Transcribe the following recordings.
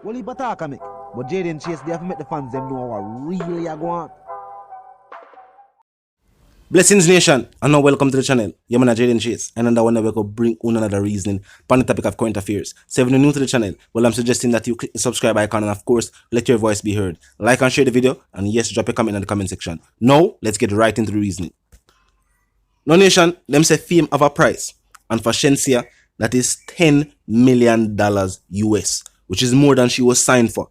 Well, he attack me. But Jaden Chase, they have to make the fans them know what really are going on. Blessings Nation, and now welcome to the channel. I'm Jaden Chase, and another one we could bring on another reasoning on the topic of current affairs. So if you're new to the channel, well, I'm suggesting that you click the subscribe icon and of course, let your voice be heard. Like and share the video, and yes, drop a comment in the comment section. Now, let's get right into the reasoning. No Nation, them say fame have a price, and for Shenseea, that is $10 million US, which is more than she was signed for.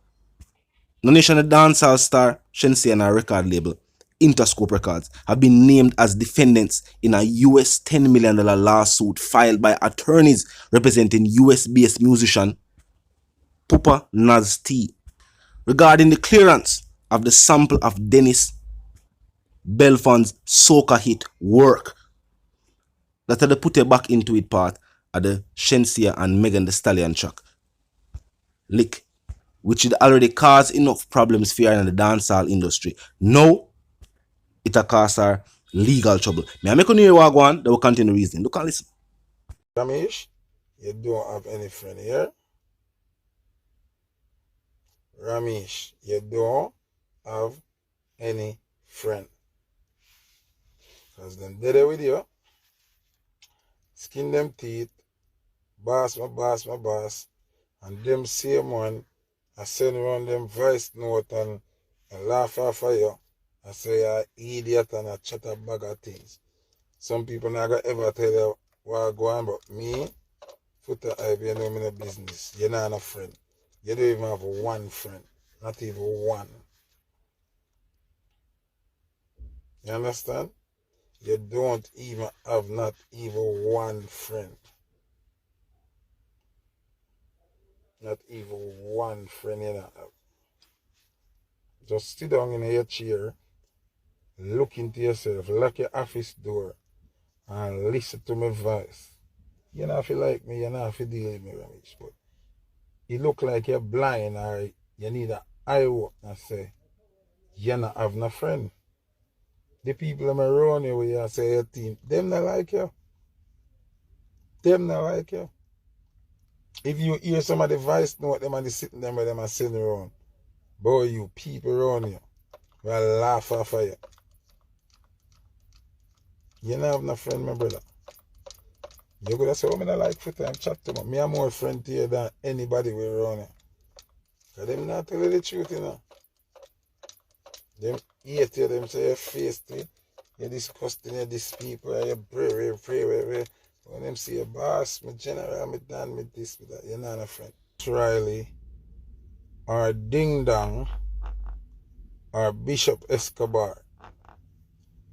No Nation, the dancehall star Shenseea and her record label, Interscope Records, have been named as defendants in a US $10 million lawsuit filed by attorneys representing US-based musician Pupa Naz T regarding the clearance of the sample of Dennis Belfon's soca hit Work that had put it back into it part of the Shenseea and Megan Thee Stallion track Lick, which had already caused enough problems for her in the dancehall industry. Now, it will cause her legal trouble. May I make you hear what go on? They will continue reasoning. Look and listen. Ramiech, you don't have any friend here. Ramiech, you don't have any friend. Because them dead with you. Skin them teeth. Boss, my boss, my boss. And them same one, I send around them voice note and laugh off of you. I say you're an idiot and a chat a bag of things. Some people not gonna ever tell you what go on, but me, foot the you know me in the business. You're not a friend. You don't even have one friend. Not even one. You understand? You don't even have not even one friend. Not even one friend you don't have. Just sit down in your chair, look into yourself, lock your office door, and listen to my voice. You know if you like me, you know if you deal with me, Ramiech, but you look like you're blind or you need an eye opener, say, you not have no friend. The people that around you where you say your team, them not like you. Them not like you. If you hear some of the voice note, them and the sitting them where them are sitting around, boy, you people around you will laugh off of you. You not have no friend, my brother. You could have said, oh, I don't like for time chat to me. Me am more friend to you than anybody we around you. Because them not tell you the truth, you know. Them hate you, them say you face to you. You disgusting, you this people, you pray. When them say, boss, me general, me done, me this, me that, you're not a friend. Riley, or Ding Dong, or Bishop Escobar.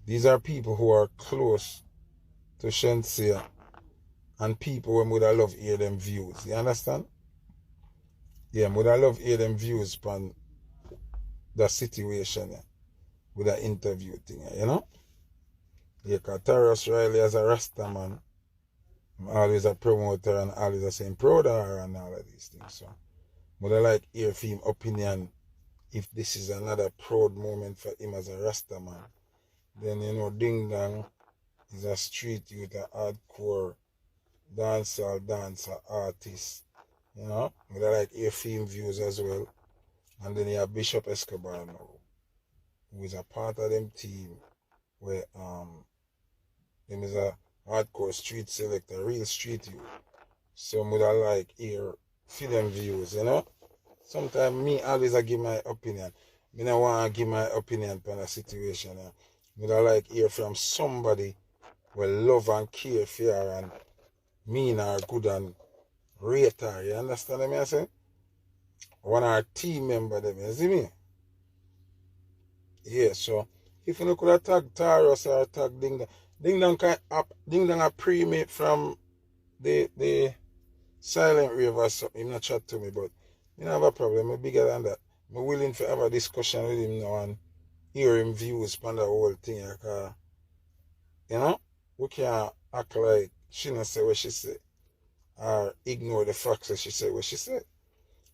These are people who are close to Shenseea and people who would have love hear them views. You understand? Yeah, would have love hear them views on the situation, yeah, with the interview thing, you know? Yeah, because Tarrus Riley as a Rasta man, I'm always a promoter and always a saying proud of her and all of these things. So, would I like hear from him opinion if this is another proud moment for him as a Rasta man. Then, you know, Ding Dong is a street youth, a hardcore dancer artist. You know, would I like hear film views as well. And then you have Bishop Escobar now, who is a part of them team where him is a hardcore street selector, real street youth. So would I like hear film views, you know? Sometimes me always I give my opinion. Me don't want to give my opinion on a situation. Would I like hear from somebody who love and care for her and mean her good and rate her. You understand what I'm saying? One of our team member them, you see me? Yeah, so if you could have tagged Taros or tag Ding Dong, Ding Dong a pre-made from the Silent Rave or something. Him not chat to me, but I don't have a problem. I'm bigger than that. I'm willing to have a discussion with him now and hear him views on the whole thing. You know, we can't act like she not say what she said or ignore the facts that she said what she said.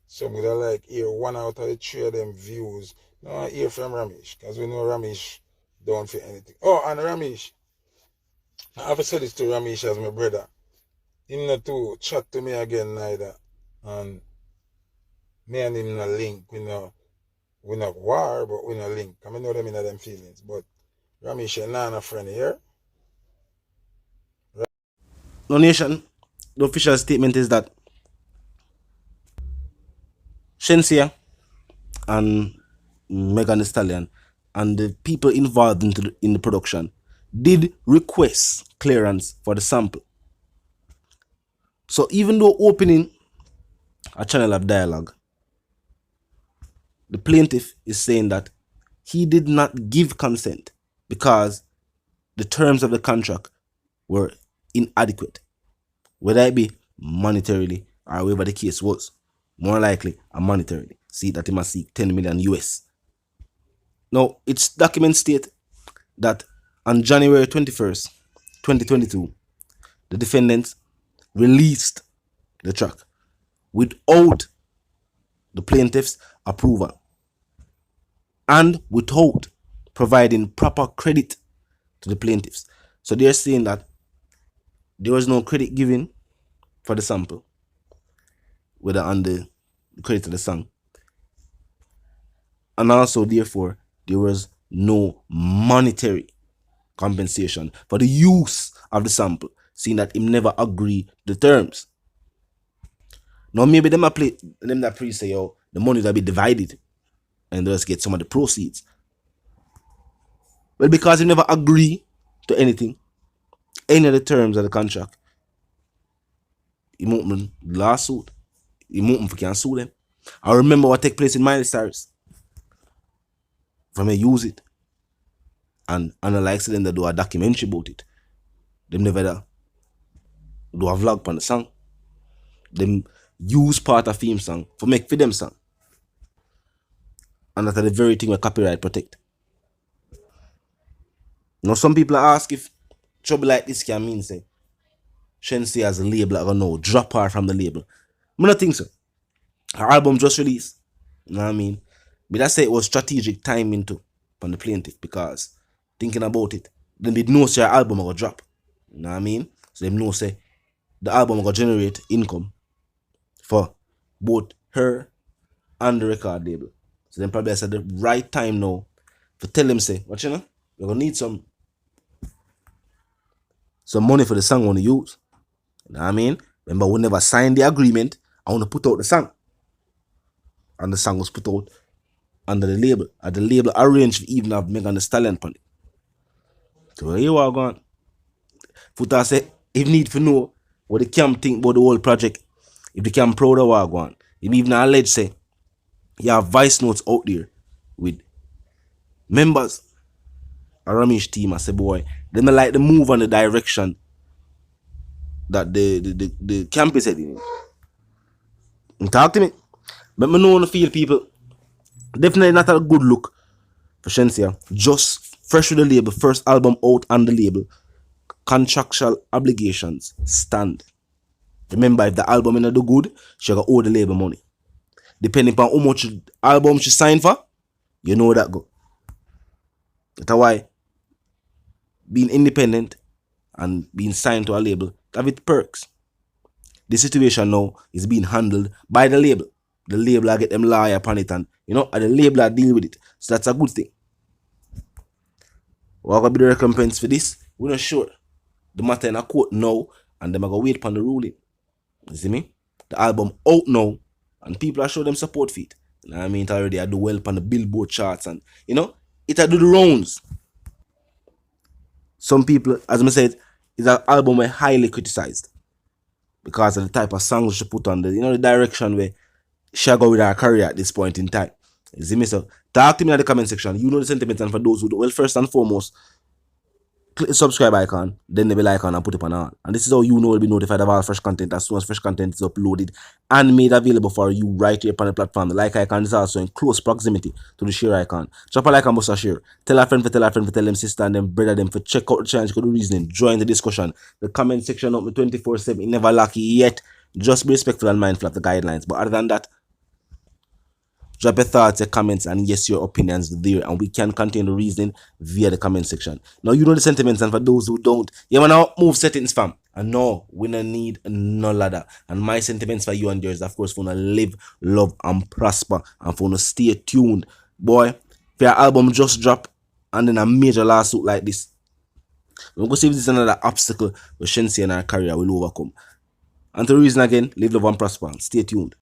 So we would like hear one out of the three of them views. No, I hear from Ramiech, because we know Ramiech don't feel anything. Oh, and Ramiech, I have said this to Ramiech as my brother. Him not to chat to me again neither. And Me and him in a link, we no war, but we no link. I know them in them feelings. But Ramiech and Nana friend here. No, Nation, the official statement is that Shenseea and Megan Thee Stallion and the people involved in the production did request clearance for the sample. So even though opening a channel of dialogue, the plaintiff is saying that he did not give consent because the terms of the contract were inadequate, whether it be monetarily or whatever the case was. More likely a monetarily. See that he must seek 10 million US. Now, its documents state that on January 21st, 2022, the defendants released the track without the plaintiff's approval and without providing proper credit to the plaintiffs. So they're saying that there was no credit given for the sample, whether on the credit of the song, and also therefore there was no monetary compensation for the use of the sample, seeing that him never agreed the terms. Now maybe them that pre say, yo, the money will be divided and they'll just get some of the proceeds. Well, because he never agreed to anything, any of the terms of the contract, he won't lawsuit. He won't can sue them. I remember what take place in Miley Cyrus. From a use it and analyze them that do a documentary about it. Them never do a vlog on the song. Them use part of theme song for make for them song. And that's the very thing where copyright protect. Now some people ask if trouble like this can mean say Shenseea as a label or no, drop her from the label. I don't think so. Her album just released. You know what I mean? But I say it was strategic timing too from the plaintiff, because thinking about it, then they know say her album will drop. You know what I mean? So they know say the album will generate income for both her and the record label. So then probably I said the right time now to tell them say, what you know, you're gonna need some money for the song I want to use. You know what I mean? Remember, we never signed the agreement. I want to put out the song. And the song was put out under the label. And the label arranged to even have Megan Thee Stallion on it. So here we are going. Futa say, if need to know what the camp think about the whole project, if the camp proud of what I'm going, if even allege say, you have Voicenotes out there with members of Ramiech team. I say, boy, they may like the move and the direction that the camp is heading in. And talk to me. But I know feel people, definitely not a good look for Shenseea. Just fresh with the label, first album out on the label. Contractual obligations stand. Remember, if the album is not good, she got owe the label money. Depending on how much album she signed for, you know that go. That's why being independent and being signed to a label have its perks. The situation now is being handled by the label. The label get them lawyer upon it, and you know, and the label deal with it. So that's a good thing. What will be the recompense for this? We're not sure. The matter in a court now, and them are going to wait upon the ruling. You see me? The album out now, and people are showing them support for it. You know what I mean? It already I do well upon the Billboard charts, and you know, it I do the rounds. Some people, as I said, is an album where highly criticized because of the type of songs she put on, the direction where she go with her career at this point in time. You see me? So talk to me in the comment section. You know the sentiments, and for those who do, well, first and foremost, click the subscribe icon, then the bell icon, and put it on all. And this is how you know will be notified of all fresh content as soon as fresh content is uploaded and made available for you right here on the platform. The like icon is also in close proximity to the share icon. Drop a like and bust a share. Tell a friend, tell them sister and them brother them for check out the channel, the reasoning, join the discussion. The comment section up 24/7, never lucky yet. Just be respectful and mindful of the guidelines. But other than that, drop your thoughts, your comments, and yes, your opinions there, and we can continue the reasoning via the comment section. Now, you know the sentiments, and for those who don't, you want to move settings, fam. And no, we don't need no ladder. And my sentiments for you and yours, of course, for you to live, love, and prosper, and for you to stay tuned. Boy, if your album just drop and then a major lawsuit like this, we're going to see if this is another obstacle with Shenseea and our career will overcome. And the reason again, live, love, and prosper. Stay tuned.